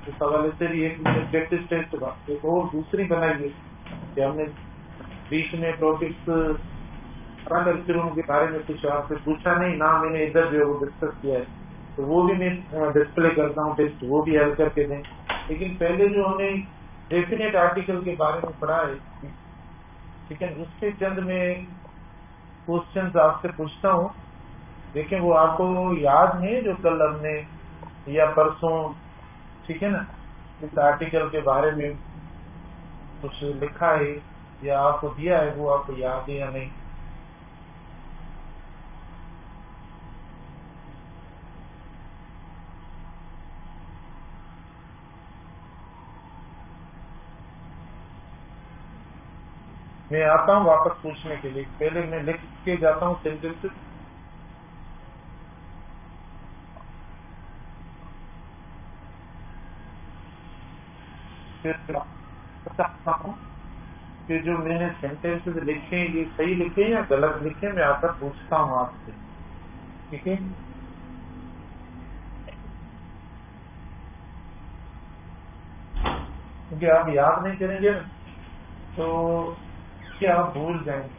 इस हवाले से भी एक प्रैक्टिस टेस्ट एक और दूसरी बनाई है कि हमने बीच में टॉपिक्स अगर फिर उनके बारे में कुछ आपसे पूछा नहीं ना, मैंने इधर जो वो डिस्कस किया है तो वो भी मैं डिस्प्ले करता हूँ टेस्ट, वो भी हल करके दें। लेकिन पहले जो हमने डेफिनेट आर्टिकल के बारे में पढ़ा है, ठीक है, उसके चंद में क्वेश्चन आपसे पूछता हूँ। देखें वो आपको याद है जो कल हमने या परसों, ठीक है ना, इस आर्टिकल के बारे में कुछ लिखा है या आपको दिया है, वो आपको याद है या नहीं? मैं आता हूँ वापस पूछने के लिए, पहले मैं लिख के जाता हूँ सेंटेंसेस। फिर बताता हूँ कि जो मैंने सेंटेंसेस लिखे हैं ये सही लिखे या गलत लिखे, मैं आकर पूछता हूँ आपसे, ठीक है? क्योंकि आप याद नहीं करेंगे ना तो क्या आप भूल जाएंगे।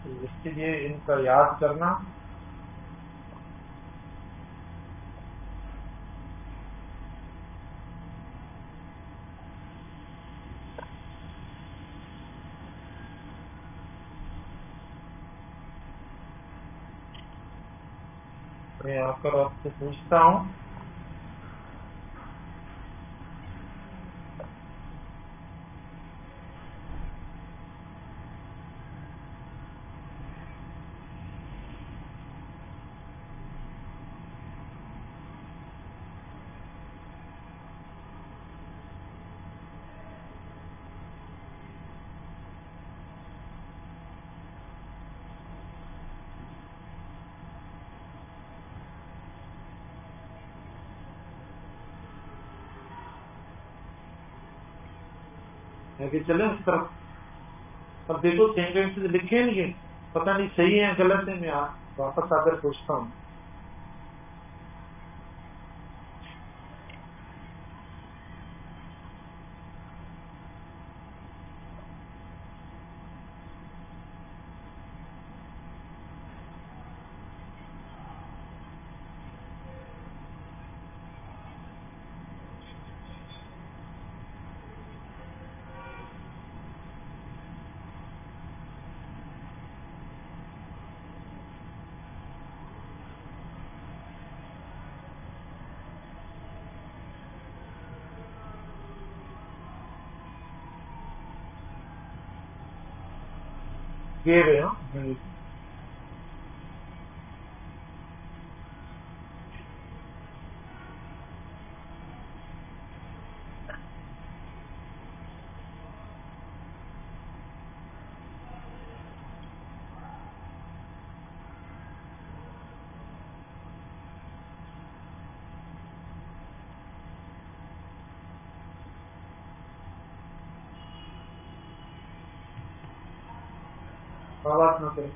तो इसके लिए इनका याद करना। मैं आकर आपसे पूछता हूँ, आगे चले उस तरफ। अब देखो सेंटेंसेस लिखे हैं ये, पता नहीं सही है गलत है, मैं वापस आकर पूछता हूँ। ये रहे हो आवाज ना करें।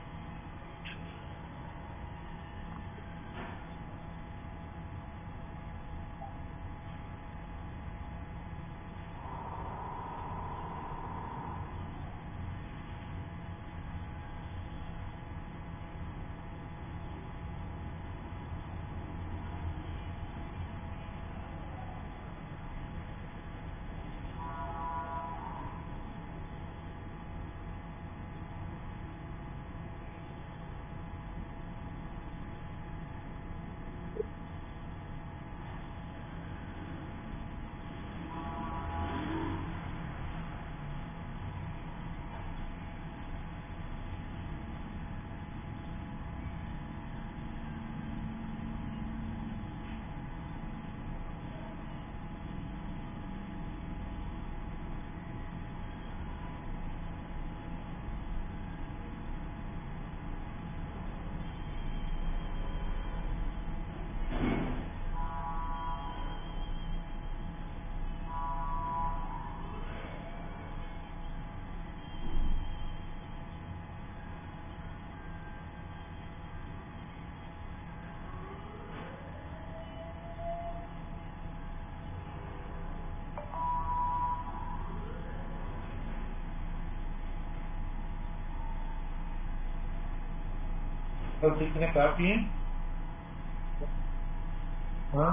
और कितने काफी हैं? हाँ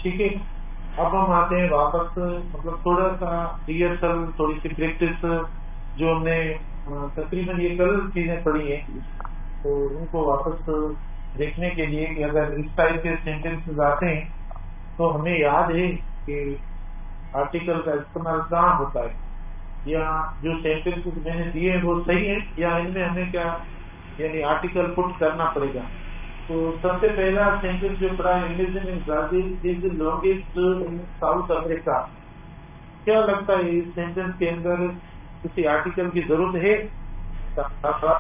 ठीक है। अब हम आते हैं वापस, मतलब थोड़ा सा रिहर्सल, थोड़ी सी प्रैक्टिस जो हमने तकरीबन ये कल चीजें पढ़ी हैं, तो उनको वापस देखने के लिए कि अगर इस टाइप के सेंटेंसेस आते हैं तो हमें याद है कि आर्टिकल का इस्तेमाल कहाँ होता है, या जो सेंटेंसेस मैंने दिए वो सही है, या इनमें हमें क्या यानी आर्टिकल पुट करना पड़ेगा। तो सबसे पहला सेंटेंस जो पढ़ा है, Indian in Brazil is the longest in south America. क्या लगता है इस सेंटेंस के अंदर किसी आर्टिकल की जरूरत है?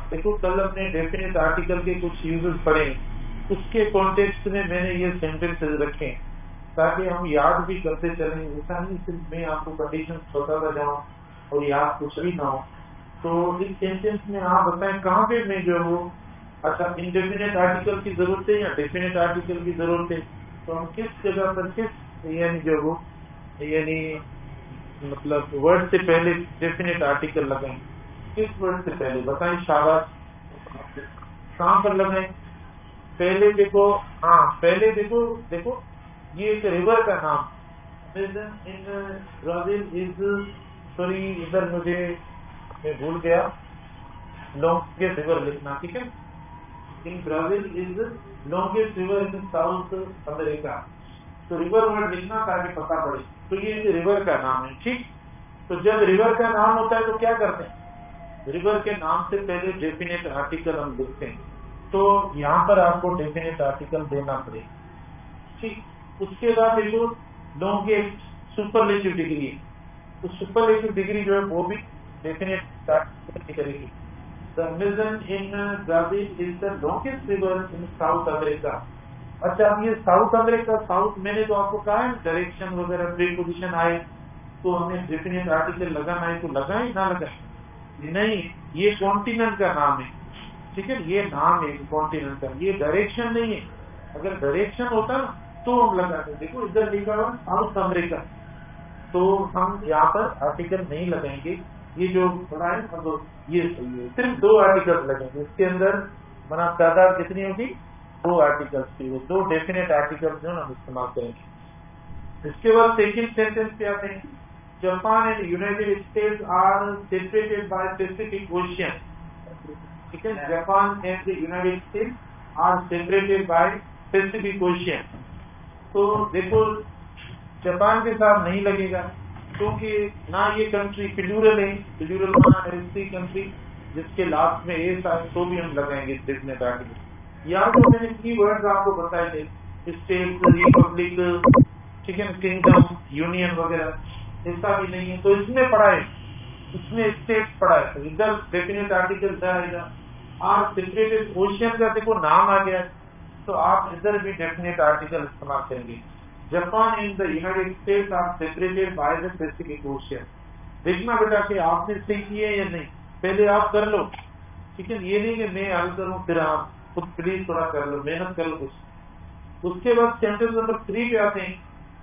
देखो कल अपने डेफिनेट आर्टिकल के कुछ यूजेस पढ़े, उसके कॉन्टेक्स्ट में मैंने ये सेंटेंसेस रखे ताकि हम याद भी करते चलें। ऐसा नहीं सिर्फ मैं आपको कंडीशन बताता जाऊं और याद कुछ भी ना हो। तो इस सेंटेंस में आप बताएं कहाँ पे मैं जो वो अच्छा इंडेफिनेट आर्टिकल की जरूरत है या डेफिनेट आर्टिकल की जरूरत है, तो हम किस जगह पर किस यानी जो वो यानी मतलब वर्ड से पहले डेफिनेट आर्टिकल लगाएं, किस वर्ड से पहले बताएं? शाबाश। कहाँ पर लगाएं? पहले देखो, हाँ पहले देखो, देखो ये एक रिवर का नाम इन ब्राजील इज, सॉरी इधर मुझे मैं भूल गया, लॉन्गेस्ट रिवर लिखना, ठीक है। In Brazil is longest river in south America, तो रिवर वर्ड लिखना ताकि पता पड़े। तो ये रिवर का नाम है, ठीक। तो जब रिवर का नाम होता है तो क्या करते हैं? रिवर के नाम से पहले डेफिनेट आर्टिकल हम लिखते हैं, तो यहाँ पर आपको डेफिनेट आर्टिकल देना पड़ेगा, ठीक। उसके बाद देखो लॉन्गेस्ट सुपरलेटिव डिग्री, तो सुपरलेटिव डिग्री जो है वो भी डेफिनेट आर्टिकल करेगी। The Amazon in Brazil is the longest river in south America. अच्छा अब ये साउथ अमेरिका, साउथ मैंने तो आपको कहा है डायरेक्शन वगैरह प्रीपोजिशन आए तो हमें डेफिनेट आर्टिकल लगाना है, तो लगाए ना लगाए? नहीं, ये कॉन्टिनेंट का नाम है, ठीक है, ये नाम है कॉन्टिनेंट का, ये डायरेक्शन नहीं है। अगर डायरेक्शन होता ना तो हम लगाते। देखो इधर लिखा हुआ साउथ अमेरिका, तो हम यहाँ पर आर्टिकल नहीं लगाएंगे। ये जो पढ़ा है मतलब ये सही है, सिर्फ 2 आर्टिकल्स लगेंगे इसके अंदर। मना तादाद कितनी होगी? 2 आर्टिकल्स की, 2 डेफिनेट आर्टिकल्स जो हम इस्तेमाल करेंगे। इसके बाद सेकंड सेंटेंस पे आते हैं। Japan and United States are separated by Pacific Ocean, ठीक है। Japan and the United States are separated by Pacific Ocean. तो देखो जापान के साथ नहीं लगेगा क्योंकि ना ये कंट्री प्लूरल है, प्लूरल माना ऐसी कंट्री जिसके लास्ट में ए था, तो भी हम लगाएंगे डेफिनेट आर्टिकल। यहाँ तो मैंने की वर्ड्स आपको बताए थे, स्टेट, रिपब्लिक, ठीक है, किंगडम, यूनियन वगैरह, ऐसा भी नहीं है। तो इसमें पढ़ा है, इसमें स्टेट पढ़ा है, तो इधर डेफिनेट आर्टिकल जाएगा। आर सेपरेटेड ओशियन का देखो नाम आ गया, तो आप इधर भी डेफिनेट आर्टिकल इस्तेमाल करेंगे। Japan and the United States are separated by the Pacific Ocean. देखना बेटा कि आपने सही किए या नहीं, पहले आप कर लो, ठीक है। ये नहीं कि मैं हल करूं फिर आप खुद प्लीज थोड़ा कर लो, मेहनत कर लो कुछ। उसके बाद सेंटेंस नंबर 3 पे आते हैं।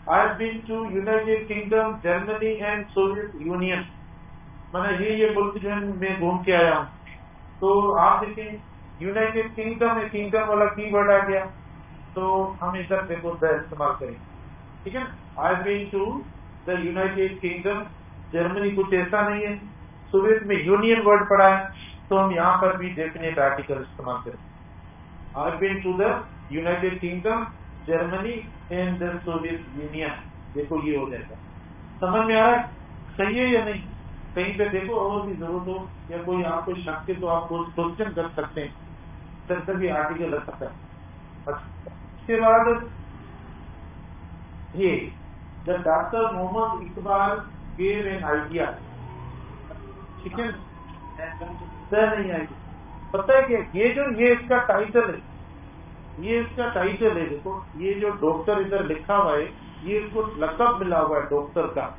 I have been to United Kingdom, Germany and Soviet Union, मैंने ये मुल्क जो है मैं घूम के आया हूँ। तो आप देखें यूनाइटेड किंगडम में किंगडम वाला की वर्ड आ गया, तो हम इधर देखो द इस्तेमाल करें, ठीक है। I have been to the United Kingdom, Germany कुछ ऐसा नहीं है, सोवियत में यूनियन वर्ड पड़ा है, तो हम यहाँ पर भी डेफिनेट आर्टिकल इस्तेमाल करें। I have been to the United Kingdom, Germany and the Soviet Union. देखो ये हो जाएगा, समझ में आ रहा है? सही है या नहीं? कहीं पे देखो और भी जरूरत हो या कोई आपको शक है तो आप क्वेश्चन कर सकते हैं, सर भी आर्टिकल रख सकता है। उसके बाद ये the doctor Mohammad Iqbal gave an idea, ठीक है, सर नहीं आएगी। पता है क्या, ये इसका टाइटल है, ये इसका टाइटल है। देखो ये जो डॉक्टर इधर लिखा हुआ है, ये इसको लक़ब मिला हुआ है डॉक्टर का,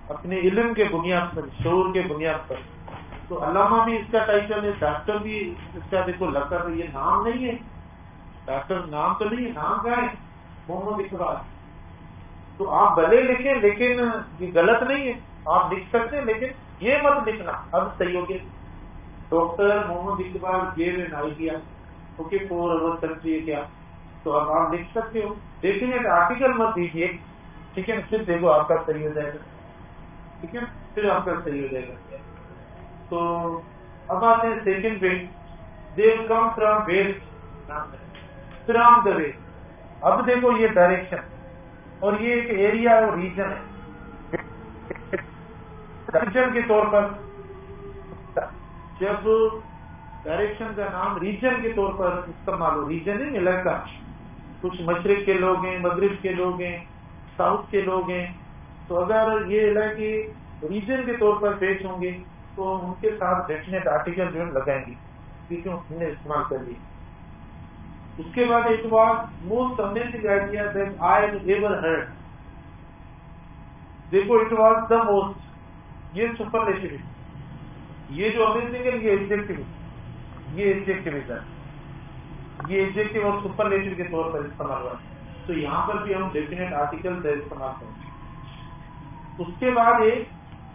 अपने इल्म के बुनियाद पर, शऊर के बुनियाद पर। तो अल्लामा भी इसका टाइटल है, डॉक्टर भी इसका देखो लक़ब है, ये नाम नहीं है, डॉक्टर नाम तो नहीं है, नाम क्या है? मोहम्मद इकबाल। तो आप भले लिखें लेकिन ये गलत नहीं है, आप लिख सकते हैं, लेकिन ये मत लिखना। अब सही हो गया, doctor Mohammad Iqbal gave an idea okay for our country क्या, तो अब आप लिख सकते हो। डेफिनेट आर्टिकल मत दीजिए, ठीक है, फिर देखो आपका सही हो जाएगा, ठीक है, फिर आपका सही हो जाएगा। तो अब आते हैं सेकंड पे, they come from west from the way. अब देखो ये डायरेक्शन और ये एक एरिया और रीजन है। रीजन के तौर पर जब डायरेक्शन का नाम रीजन के तौर पर इस्तेमाल हो, रीजन है इलाका, कुछ मशरिक के लोग हैं, मगरिब के लोग हैं, साउथ के लोग हैं, तो अगर ये इलाके रीजन के तौर पर पेश होंगे तो उनके साथ डेफिनेट आर्टिकल जो है लगाएंगे, क्योंकि हमने इस्तेमाल कर लिया। उसके बाद एक बात, most amazing idea that I have ever heard, देखो इट वाज द मोस्ट, ये सुपरलेटिव, ये जो अमेजिंग है ये एडजेक्टिव, ये एडजेक्टिव है, ये एडजेक्टिव और सुपरलेटिव के तौर पर इस्तेमाल हुआ, तो यहाँ पर भी हम डेफिनेट आर्टिकल का इस्तेमाल करेंगे। उसके बाद एक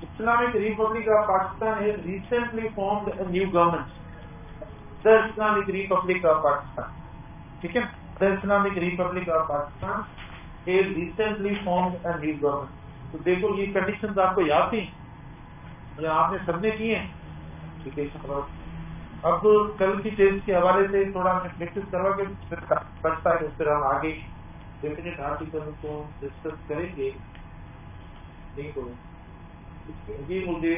Islamic Republic of Pakistan has recently formed a new government, the Islamic Republic of Pakistan, ठीक है, the Islamic Republic of Pakistan has recently formed a new government. तो देखो ये कंडीशंस आपको याद थी, जो आपने सबने किए हैं, ठीक है। अब कल की टेस्ट के हवाले से थोड़ा हमने प्रैक्टिस करवा के बचता है, फिर हम आगे डेफिनेट आर्टिकल को डिस्कस करेंगे। देखो ये मुझे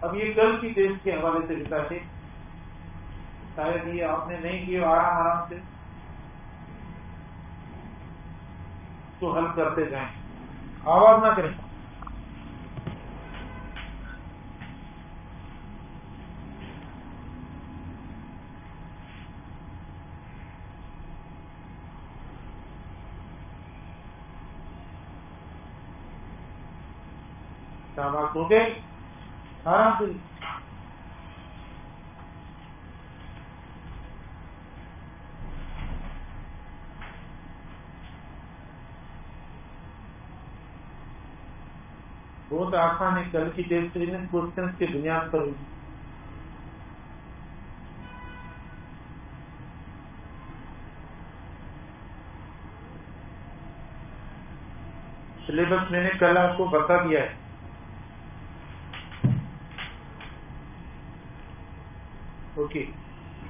अब ये कल की टेस्ट के हवाले से लिखा है, शायद ये आपने नहीं किया, आराम से तो हल करते जाएं, आवाज ना करें। शाबाश, हो गए, आराम से। बहुत आसान है, कल की टेस्ट क्वेश्चन की बुनियाद पर हुई। सिलेबस मैंने कल आपको बता दिया है। ओके,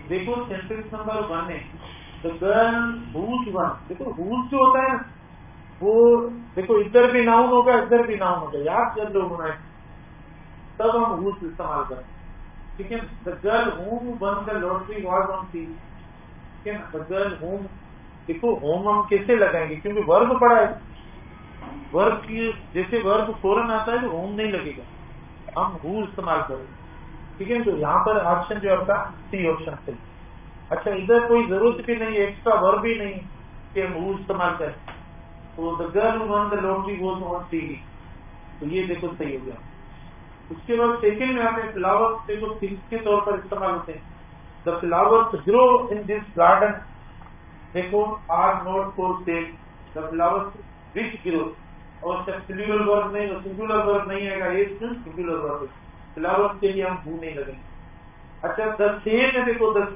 देखो सेंटेंस नंबर 1 है, द गर्ल हूज वन। देखो हूज जो होता है ना, वो देखो इधर भी नाउन होगा, इधर भी नाउन होगा, याद जब लोग बनाए तब हम हूज इस्तेमाल करें, ठीक है। The girl whom won the lottery was on sea, ठीक है ना। द गर्ल होम, देखो होम हम कैसे लगाएंगे, क्योंकि वर्ब पड़ा है, वर्ब की जैसे वर्ब फौरन आता है तो होम नहीं लगेगा, हम हु इस्तेमाल करेंगे, ठीक है। तो यहाँ पर ऑप्शन जो आपका सी ऑप्शन है। अच्छा, इधर कोई जरूरत भी नहीं है, एक्स्ट्रा वर्ब भी नहीं कि हम हु इस्तेमाल करें, तो the girl one the lottery was on TV, तो ये देखो सही हो गया। उसके बाद सेकंड में आते हैं फ्लावर्स, देखो थिंग्स के तौर पर इस्तेमाल होते हैं। The flowers grow in this garden, देखो are not for sale, the flowers which grow, और सिंगुलर वर्ब नहीं, सिंगुलर वर्ब नहीं आएगा, ये सिंगुलर वर्ब है, फ्लावर्स के लिए हम हु नहीं लगेंगे। अच्छा, द सेम है, देखो द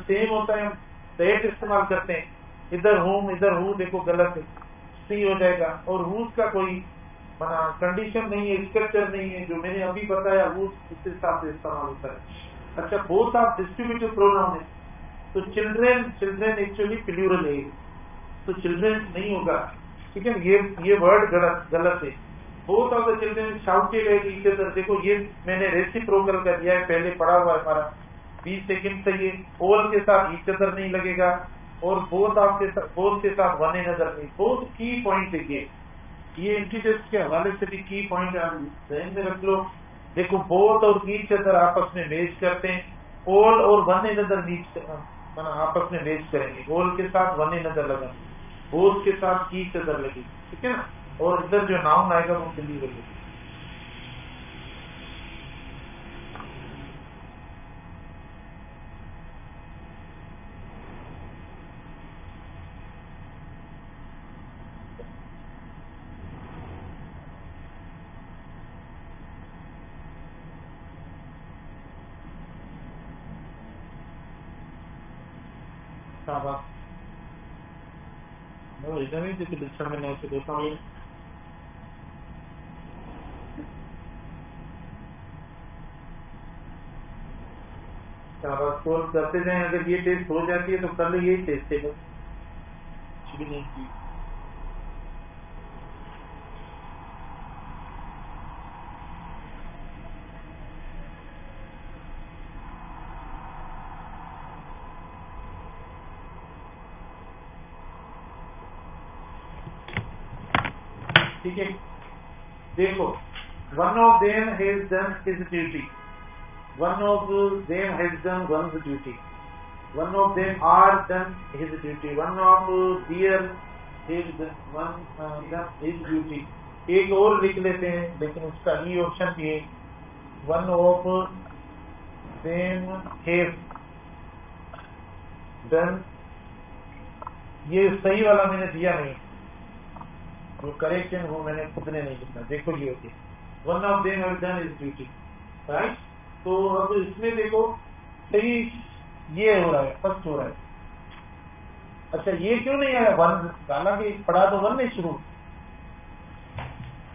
सेम होता है, हम दैट इस्तेमाल करते हैं, इधर होम इधर हु, देखो गलत है, सी हो जाएगा। और हुज का कोई कंडीशन नहीं है, स्ट्रक्चर नहीं है, जो मैंने अभी बताया हुज इस हिसाब से इस्तेमाल होता है। अच्छा, बोथ ऑफ डिस्ट्रीब्यूटिव प्रोनाउन है, तो चिल्ड्रेन एक्चुअली प्लूरल है, तो चिल्ड्रेन नहीं होगा, ठीक है, ये वर्ड गलत है। Both of the children shouted at each other, देखो ये मैंने रेसिप्रोकल कर दिया है, पहले पढ़ा हुआ है हमारा 20 सेकंड से, ये ऑल के साथ ईच अदर नहीं लगेगा, और बोथ के साथ वन अनदर नहीं। बोथ की पॉइंट है, ये इंटीजर्स के हवाले से भी की पॉइंट आप ध्यान में रख लो। देखो बोथ और ईच अदर आपस में मैच करते हैं, ऑल और वन अनदर आपस में मैच करेंगे, ऑल के साथ वन अनदर लगा, बोथ के साथ ईच अदर लगेगी, ठीक है ना। और इधर जो नाउन आएगा वो दिल्ली लगेगी। शाबाश। इधर ही डिस्क्रिप्शन में नहीं देखा हूँ। शाबाश, कोर्स करते जाए। अगर ये टेस्ट हो जाती है तो कल यही टेस्ट है, बस कुछ भी नहीं की। ठीक है, देखो, one of them has done his duty, one of them has done one's duty, one of them are done his duty, one of their has done his duty. एक और लिख लेते हैं, लेकिन उसका ई ऑप्शन ये, one of them has done. ये सही वाला मैंने दिया नहीं, जो करेक्ट है वो मैंने खुद ने नहीं लिखा। देखो ये होती है, one of them has done his duty, right. तो अब इसमें देखो सही ये हो रहा है, फर्स्ट हो रहा है। अच्छा, ये क्यों नहीं आया वन, हालांकि पढ़ा तो वन नहीं शुरू।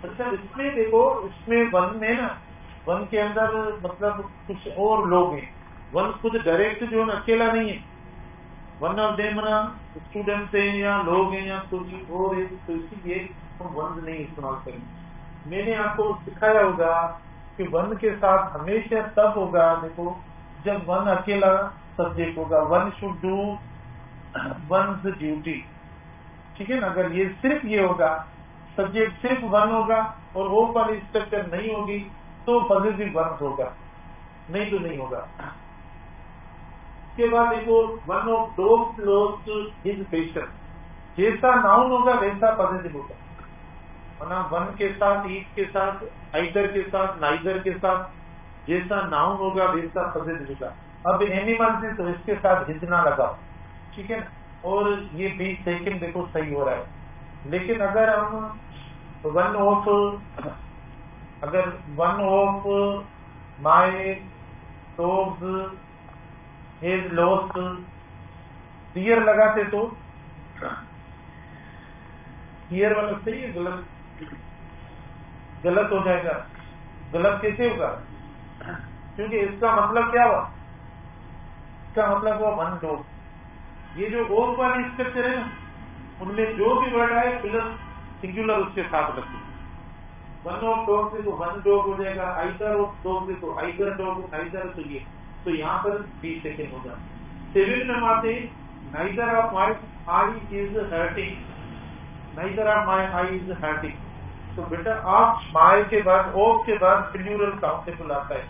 अच्छा, इसमें देखो, इसमें वन में ना, वन के अंदर मतलब कुछ और लोग हैं, वन खुद डायरेक्ट जो है अकेला नहीं है। वन ऑफ देम ना स्टूडेंट्स हैं या लोग हैं या कुछ और है, तो इसीलिए हम वन नहीं इस्तेमाल करेंगे। मैंने आपको सिखाया होगा कि वन के साथ हमेशा तब होगा, देखो, जब वन अकेला सब्जेक्ट होगा। One should do one's duty, ठीक है ना। अगर ये सिर्फ ये होगा, सब्जेक्ट सिर्फ वन होगा और वो वाली स्ट्रक्चर नहीं होगी, तो पॉजिटिव वन होगा, नहीं तो नहीं होगा। उसके बाद देखो, one of dogs lost his patient, जैसा नाउन होगा वैसा पॉजिटिव होगा। वरना वन के साथ, ईच के साथ, आइदर के साथ, नाइदर के साथ, जैसा नाउन होगा वैसा पॉजिटिव होगा। अब एनिमल्स है तो इसके साथ हिजना लगाओ, ठीक है ना। और ये 20 सेकंड देखो सही हो रहा है। लेकिन अगर हम one of my dogs has lost their लगाते तो डियर वाला सही है, गलत गलत हो जाएगा। गलत कैसे होगा? क्योंकि इसका मतलब क्या हुआ, इसका मतलब हुआ वन डॉग। ये जो ऑफ वाली स्ट्रक्चर है ना, उनमें जो भी वर्ड आए प्लस सिंगुलर उसके साथ रखिए। वन ऑफ डॉग से तो वन डॉग हो जाएगा, आइदर ऑफ डॉग से तो आइदर डॉग, आइदर तो ये, तो यहाँ पर 20 सेकेंड होगा। 7 में आते, neither of my I is hurting, neither of my I is hurting. तो बेटा आप माई के बाद, ऑफ के बाद प्लूरल काउंटेबल आता है,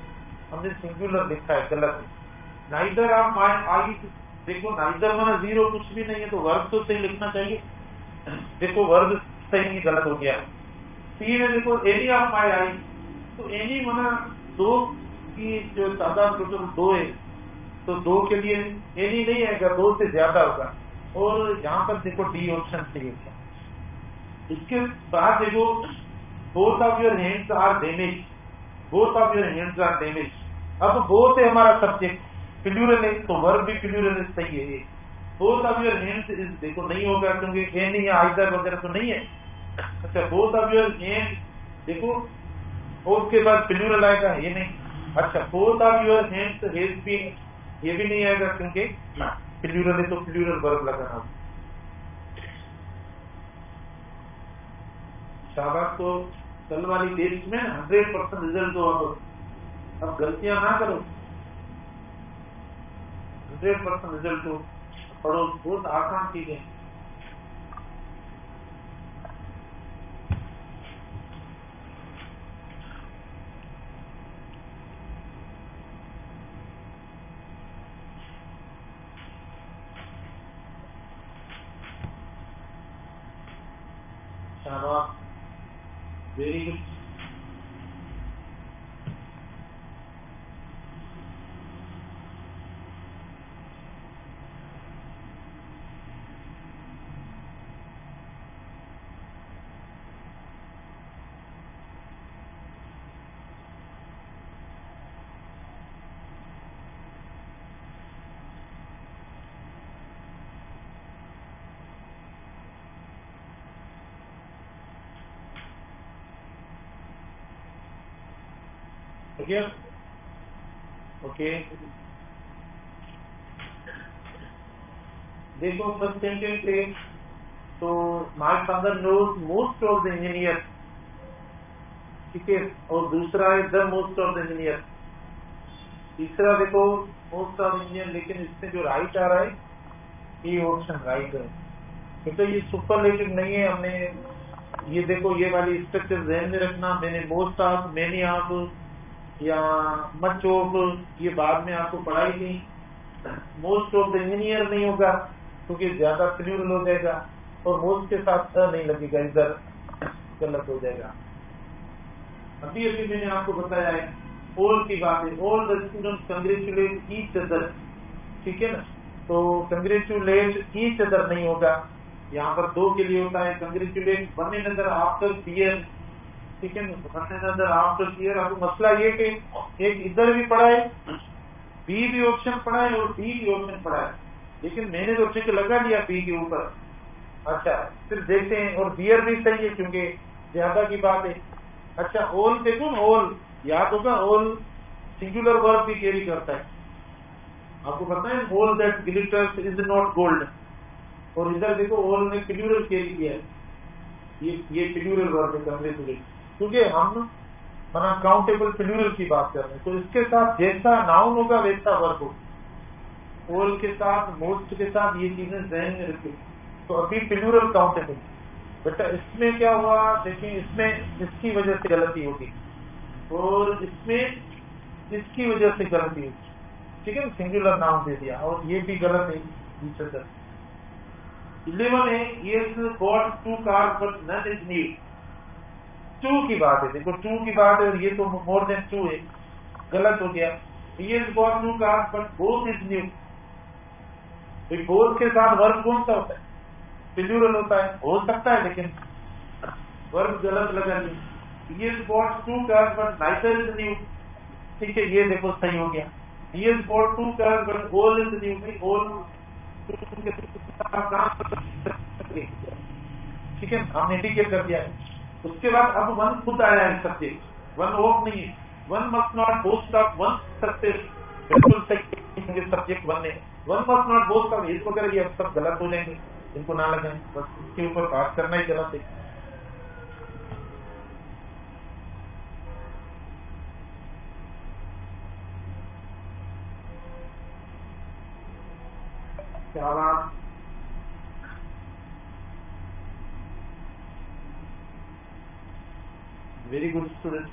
हमने सिंगुलर लिखा है, गलत है। नाइदर ऑफ माई आई, देखो नाइदर माना जीरो कुछ भी नहीं है, तो वर्ब तो सही लिखना चाहिए। देखो वर्ब सही नहीं, गलत हो गया। सी में देखो एनी ऑफ माई आई, तो एनी माना दो की जो तादाद टोटल 2 है, तो 2 के लिए एनी नहीं आएगा, 2 से ज्यादा होगा। और यहाँ पर देखो डी ऑप्शन सही है। इसके बाद देखो both of your hands are damage, both of your hands are damage. अब बोथ है हमारा सब्जेक्ट, प्लूरल है तो वर्ब भी प्लूरल सही है। Both of your hands is, देखो नहीं होगा क्योंकि एनी या आइदर वगैरह तो नहीं है। अच्छा, बोथ ऑफ योर हैंड, देखो बोथ के बाद प्लूरल आएगा, ये नहीं। अच्छा, both of your hands has been, ये भी नहीं आएगा क्योंकि प्लूरल है, तो प्लूरल वर्ब लगाना। शाबाश। तो कल वाली टेस्ट में 100% रिजल्ट हो। अब गलतियां ना करो, 100% रिजल्ट हो। पढ़ो, बहुत आसान चीजें। शाबाश, वेरी गुड। Okay okay. देखो फर्स्ट सेंटेंस है, तो my father knows most of the engineer, ठीक है, और दूसरा है the most of the engineer. तीसरा देखो मोस्ट ऑफ इंजीनियर, लेकिन इसमें जो राइट आ रहा है ये ऑप्शन राइट है, तो ये सुपरलेटिव नहीं है। हमने ये देखो ये वाली स्ट्रक्चर ध्यान में रखना, मैंने मोस्ट ऑफ, मैनी ऑफ या मच ऑफ ये बाद में आपको पढ़ाई थी। मोस्ट ऑफ द इंजीनियर नहीं होगा क्योंकि ज्यादा प्लूरल हो जाएगा, और मोस्ट के साथ नहीं लगेगा, इधर गलत हो जाएगा। अभी अभी मैंने आपको बताया है ऑल की बात है, all the students congratulate each other, ठीक है ना, तो कंग्रेचुलेट ईच अदर नहीं होगा, यहाँ पर दो के लिए होता है congratulate one another after year, ठीक है ना, वन अनदर आफ्टर ईयर। अब मसला ये कि एक इधर भी पढ़ा है, बी भी ऑप्शन पढ़ा है और डी भी ऑप्शन पढ़ा है, लेकिन मैंने तो टिक लगा लिया बी के ऊपर। अच्छा फिर देखते हैं, और बियर भी सही है क्योंकि ज्यादा की बात है। अच्छा ऑल देखो ना, ऑल याद होगा, ऑल सिंगुलर वर्ब भी कैरी करता है, आपको पता है all that glitters is not gold, और इधर देखो ऑल ने प्लूरल कैरी किया है, ये प्लूरल वर्ब है कंग्रेचुलेट, क्योंकि हम मना काउंटेबल प्लूरल की बात कर रहे हैं, तो इसके साथ जैसा नाउन होगा वैसा वर्ब होगा, ऑल के साथ मोस्ट के साथ ये चीजें ध्यान में रखें। तो अभी प्लूरल काउंटेबल, बेटा इसमें क्या हुआ देखिए, इसमें इसकी वजह से गलती होगी और इसमें इसकी वजह से गलती होगी, ठीक है, सिंगुलर नाउन दे दिया और ये भी गलत है। 11 है, yes got 2 cars but none is need, 2 की बात है, देखो 2 की बात है और ये तो मोर देन 2 है, गलत हो गया। Yes got 2 cars but both is new, तो बोथ के साथ वर्ब कौन सा होता है, प्लूरल होता है, हो सकता है लेकिन वर्ब गलत लगा नहीं। He has bought 2 cars but neither is new, ठीक है, ये देखो सही हो गया। He has bought 2 cars but all is new, all ठीक है, हमने इंडिकेट कर दिया है। उसके बाद अब वन खुद आया है सब्जेक्ट, वन ऑफ नहीं है, one must not boast of one success, बिल्कुल सही सब्जेक्ट वन है, one must not boast of, इस वगैरह ये सब गलत हो जाएंगे, इनको ना लगाएं, बस इसके ऊपर बात करना ही गलत है। क्या बात, वेरी गुड स्टूडेंट।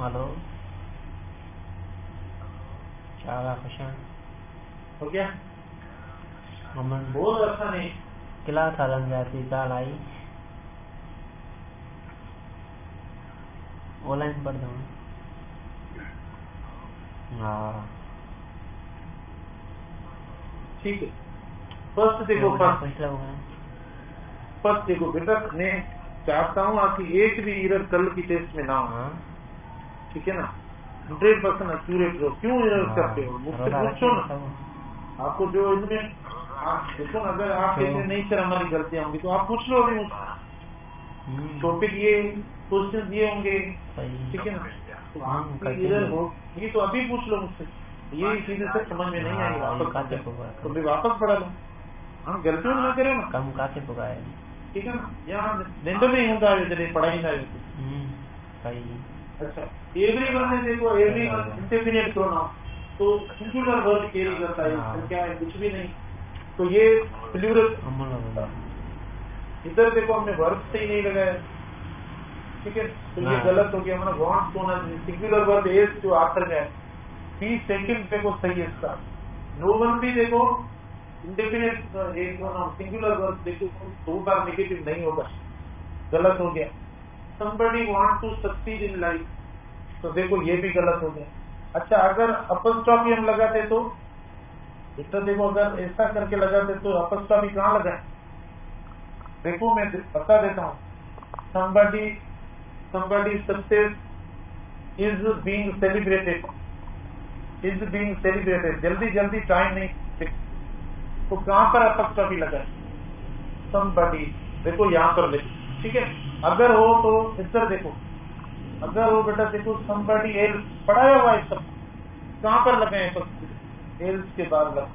हेलो చాలా క్వశ్చన్ हो गया, मम्मन बहुत अच्छा नहीं, क्लास आलम जाती चाल आई ऑनलाइन पढ़ दूँ। हाँ ठीक है। फर्स्ट देखो, फर्स्ट देखो बेटा, मैं चाहता हूँ आपकी एक भी एरर कल की टेस्ट में ना हो, ठीक है ना, 100% एक्यूरेट हो। क्यों एरर करते हो, मुझसे पूछो ना, आपको जो इनमें आप देखो ना, अगर आप कहते नहीं सर हमारी गलतियां होंगी तो आप पूछ लो अभी मुझसे, टॉपिक ये क्वेश्चन ये होंगे, ठीक है ना, तो आपकी एरर होगी तो अभी पूछ लो मुझसे, ये चीजें सर समझ में नहीं आई वापस तो भी वापस पढ़ा लो, हम गलतियों ना करें ना, कम काते पकाए, ठीक है ना, यहाँ दिन नहीं होता है पढ़ाई ना सही। अच्छा एवरीवन में देखो, एवरीवन इंडेफिनिट प्रोनाउन, तो सिंगुलर वर्ब कैरी करता है, इसमें क्या है, कुछ भी नहीं, तो ये प्लूरल, इधर देखो हमने वर्ब से ही नहीं लगाया, ठीक है, तो ये गलत हो गया, मैंने वांट होना सिंगुलर वर्ब एज जो आखिर में है, 20 सेकंड देखो सही है इसका। नो वन भी देखो इंडेफिनिट एक प्रोनाउन सिंगुलर वर्ब देखो, 2 बार नेगेटिव नहीं होगा, गलत हो गया। somebody want to succeed in life, तो देखो ये भी गलत हो गया। अच्छा अगर अपॉस्ट्रोफी हम लगाते तो इतना देखो, अगर ऐसा करके लगाते तो अपस्टॉपी कहाँ लगा है? देखो मैं बता देता हूँ, somebody success is being celebrated, जल्दी टाइम नहीं, तो कहाँ पर अपस्टॉपी लगा है? somebody, देखो यहाँ पर देखो, ठीक है। अगर हो तो इधर देखो, अगर हो बेटा देखो somebody else पढ़ाया हुआ है, सब कहाँ पर लगे हैं? else के बाद लगा।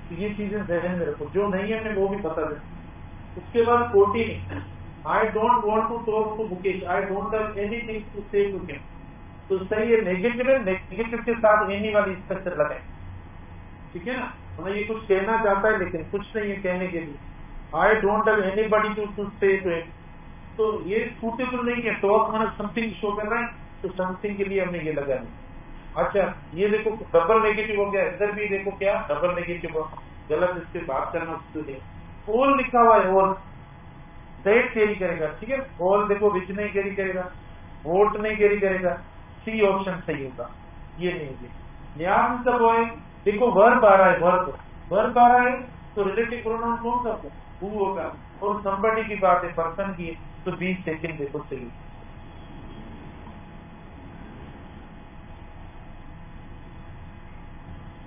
तो ये चीजें ध्यान में रखो, जो नहीं है मैं वो भी बता दें। उसके बाद 14, I don't want to talk to Mukesh, I don't have anything to say to him। तो सही है, नेगेटिव के साथ एनी वाली स्ट्रक्चर लगाए, ठीक है ना। हमें ये कुछ कहना चाहता है लेकिन कुछ नहीं है कहने के लिए, I don't have anybody to say to him, तो ये सूटेबल नहीं है। टॉक माना समथिंग शो कर रहे हैं, तो समथिंग के लिए हमने ये लगाया। अच्छा ये देखो डबल नेगेटिव हो गया, इधर भी देखो क्या डबल नेगेटिव हो, गलत, इससे बात करना उसके। ऑल लिखा हुआ है, ऑल दैट कैरी करेगा, ठीक है। ऑल देखो विच नहीं कैरी करेगा, वोट नहीं कैरी करेगा, सी ऑप्शन सही होगा, ये नहीं होगी। न्यास कब है, देखो वर्ब आ रहा है, वर्ब आ रहा है तो रिलेटिव प्रोनाउन कौन सा होगा? हु होगा। और somebody की बात है, पर्सन की है, तो 20 सेकंड देखो सही।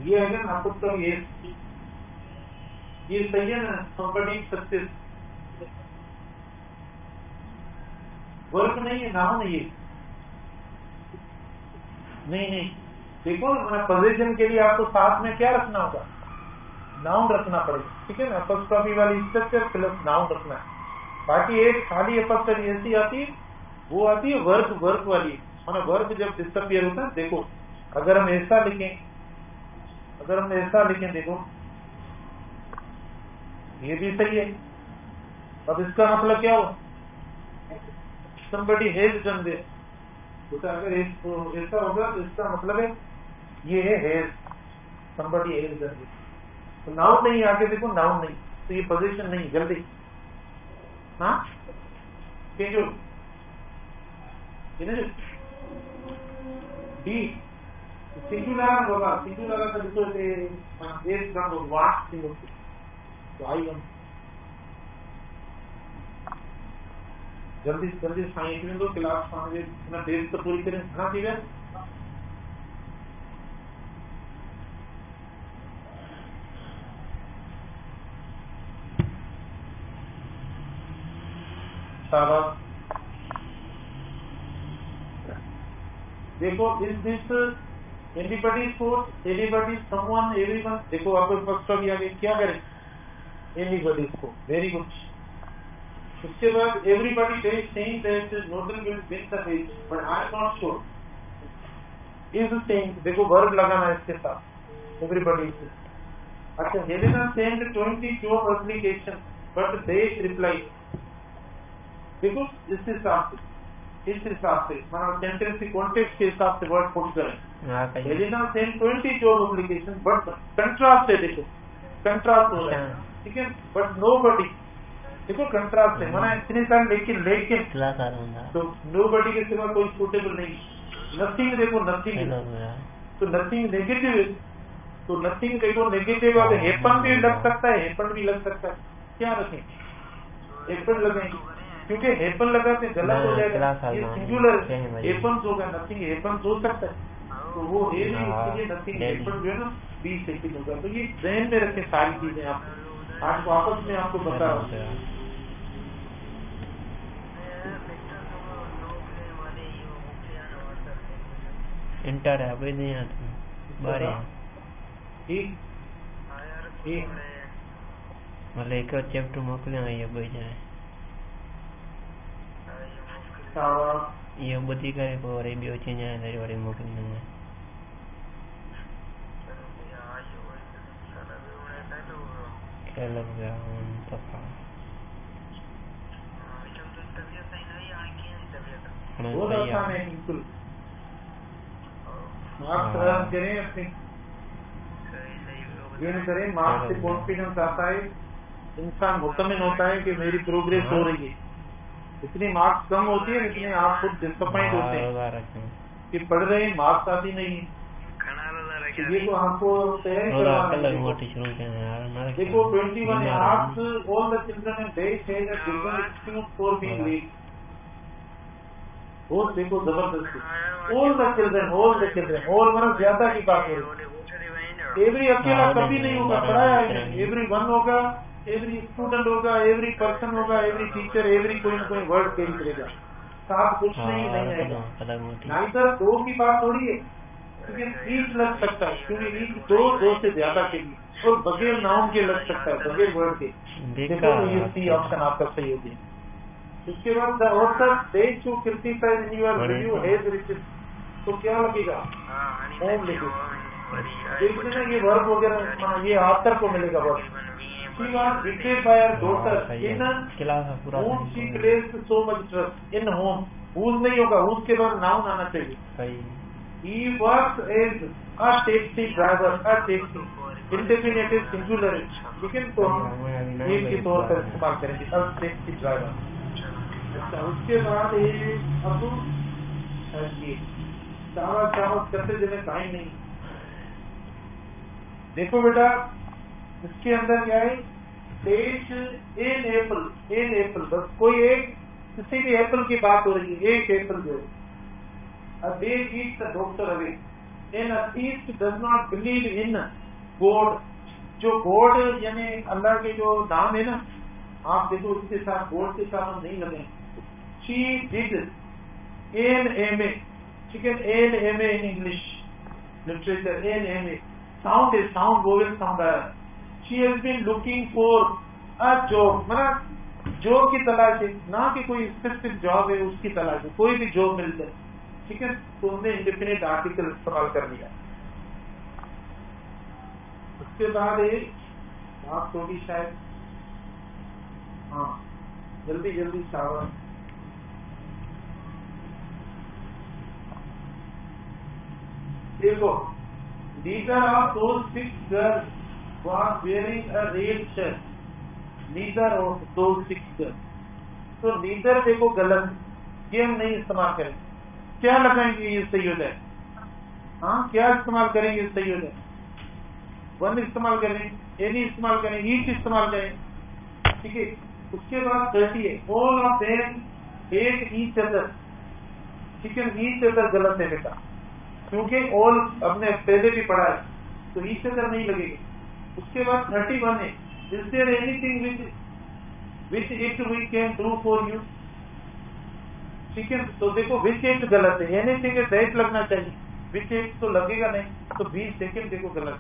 ये है ना आपको, तो ये सही है ना, somebody सक्सेस वर्क नहीं है, नाउन है ये, नहीं देखो ना, पोजीशन के लिए आपको साथ में क्या रखना होगा? नाउन रखना पड़ेगा, ठीक है ना। अपॉस्ट्रोफी वाली स्ट्रक्चर प्लस नाउन रखना है। बाकी एक खाली अपॉस्ट्रोफी ऐसी आती है, वो आती है वर्क वाली, माना वर्क जब डिसअपीयर होता है। देखो अगर हम ऐसा लिखें, देखो ये भी सही है। अब इसका मतलब क्या हो? somebody has done this, तो अगर ऐसा होगा तो इसका मतलब है ये है has, somebody has done this। तो नाउन नहीं, आगे देखो नाउन नहीं, तो ये पोजीशन नहीं, जल्दी हाँ जो डी सिंगुलर होगा, सिंगुलर का देखो एक काम वाट सिंगुलर, तो आई हम जल्दी साइंस में दो क्लास अपना डेट तो पूरी करें। हाँ ठीक है, शाबाश। देखो इस this anybody sport, anybody someone, everyone, देखो आपको फर्स्ट ऑफ आगे क्या करें? एनीबॉडी को, वेरी गुड। उसके बाद everybody is saying that northern will win the race but I am not sure. Is saying, देखो वर्ब लगाना है इसके साथ, एवरीबॉडी। अच्छा Helena send 20 job application but they reply, देखो इस हिसाब से माना सेंटेंस की कॉन्टेक्स्ट के हिसाब से वर्ड पुट करें। Helena send 20 job application but contrast है, देखो कंट्रास्ट हो रहा है, ठीक है। बट नोबडी, देखो कंट्रास्ट है, माना इतने सारे लेकिन तो नोबडी के सिवा कोई सूटेबल नहीं। नथिंग, देखो नथिंग, तो नथिंग नेगेटिव है, तो नथिंग देखो नेगेटिव है। हैपन भी लग सकता है, हैपन भी लग सकता है, क्या रखें? हैपन लगाएंगे, क्योंकि हैपन लगाते गलत हो जाएगा, ये सिंगुलर हैपन होगा, नथिंग हैपन हो सकता है, तो वो है नहीं, इसलिए नथिंग हैपन जो है ना 20 सेकंड होगा। तो ये ध्यान में रखें सारी चीजें, आप आज वापस में आपको बता रहा हूँ। इंटर है भाई, नहीं आती बारे ठीक मतलब एक चैप्टर मोकलिया ये भाई जाए ये बधी करे को रे बियो चेंज है रे वाली मोकली में क्या लग गया उन तक वो आसान है बिल्कुल। मार्क्स रन करें अपने, ये नहीं करें, मार्क्स से कॉन्फिडेंस आता है, इंसान मुतमिन होता है कि मेरी प्रोग्रेस हो रही है। इतनी मार्क्स कम होती है, इतने आप खुद डिसअपॉइंट होते हैं कि पढ़ रहे हैं, मार्क्स आती नहीं है। ये तो आपको तैयारी रोदा करवाना कल है। मोटी शुरू के यार मारे देखो 21 asks all the children and they say that children excuse for being late. वो देखो जबरदस्ती all the children मतलब ज्यादा की बात हो रही। एवरी अकेला कभी नहीं होगा, पढ़ाया है एवरी वन होगा, एवरी स्टूडेंट होगा, एवरी पर्सन होगा, एवरी टीचर, एवरी कोई ना कोई वर्ड कैरी करेगा, साथ कुछ नहीं आएगा। नाइदर दो की बात थोड़ी है, लेकिन ईच लग सकता है क्योंकि ईच दो से ज्यादा के लिए, और बगैर नाउन के लग सकता है, बगैर वर्ड के। देखो ये सी ऑप्शन आपका सही हो गया। उसके बाद the author says to criticise in your review has written, तो क्या लगेगा? होम लिखेगा। देखते ना ये वर्ब वगैरह ये ऑथर को मिलेगा verb. She was betrayed by her daughter in whom she placed so much trust in whom, whose नहीं होगा, whose के बाद नाउन आना चाहिए। He works as a taxi driver, a taxi indefinite singular, लेकिन तो हम एक के तौर पर इस्तेमाल करेंगे a taxi driver। अच्छा उसके बाद ये अब ये चावल करते जिन्हें टाइम नहीं। देखो बेटा इसके अंदर क्या है, टेस्ट एन एप्पल, बस कोई एक किसी भी एप्पल की बात हो रही है, एक एप्पल जो है। They eat the doctor away, an atheist does not believe in God, जो गॉड यानी अल्लाह के जो नाम है ना, आप देखो इसके साथ गॉड के साथ हम नहीं लगे। She did an M A, ठीक है, an M A in English literature, an M A sound है, साउंड वोवेल साउंड आया। She has been looking for a job, मतलब जॉब की तलाश है, ना कि कोई स्पेसिफिक जॉब है उसकी तलाश है, कोई भी जॉब मिल जाए, ठीक है, तो हमने इंडेफिनिट आर्टिकल इस्तेमाल कर लिया। उसके बाद एक बात थोड़ी शायद, हाँ जल्दी शाबाश। देखो neither of those 6 girls was wearing a red shirt, neither of those 6 girls, तो neither देखो गलत, ये हम नहीं इस्तेमाल करेंगे। क्या लगाएंगे ये सही हो जाए? हाँ क्या इस्तेमाल करेंगे सही हो जाए? वन इस्तेमाल करें, एनी इस्तेमाल करें, ईच इस्तेमाल करें, ठीक है। उसके बाद 30 है, all of them hate each other, ठीक है, ईच अदर गलत है बेटा, क्योंकि ऑल हमने पहले भी पढ़ा है, तो ईच अदर नहीं लगेगा। उसके बाद 31 है, is there anything which it we can do for you, ठीक है, तो देखो विच इट गलत है, एनीथिंग है दैट लगना चाहिए, विच इट तो लगेगा नहीं, तो 20 सेकेंड देखो गलत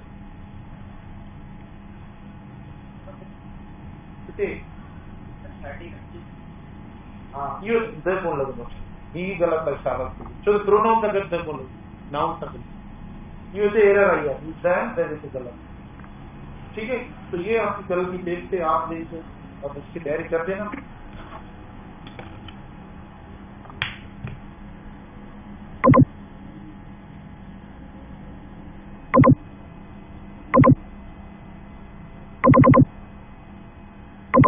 है। हाँ ये देखो लगो ही गलत है शाबाश। चलो प्रोनाउन का गलत बोलो, नाउन का गलत, ये से एरर आई है, दैन दैट इज गलत, ठीक है। तो ये आपकी गलती देखते आप देखो और उसकी तैयारी कर देना।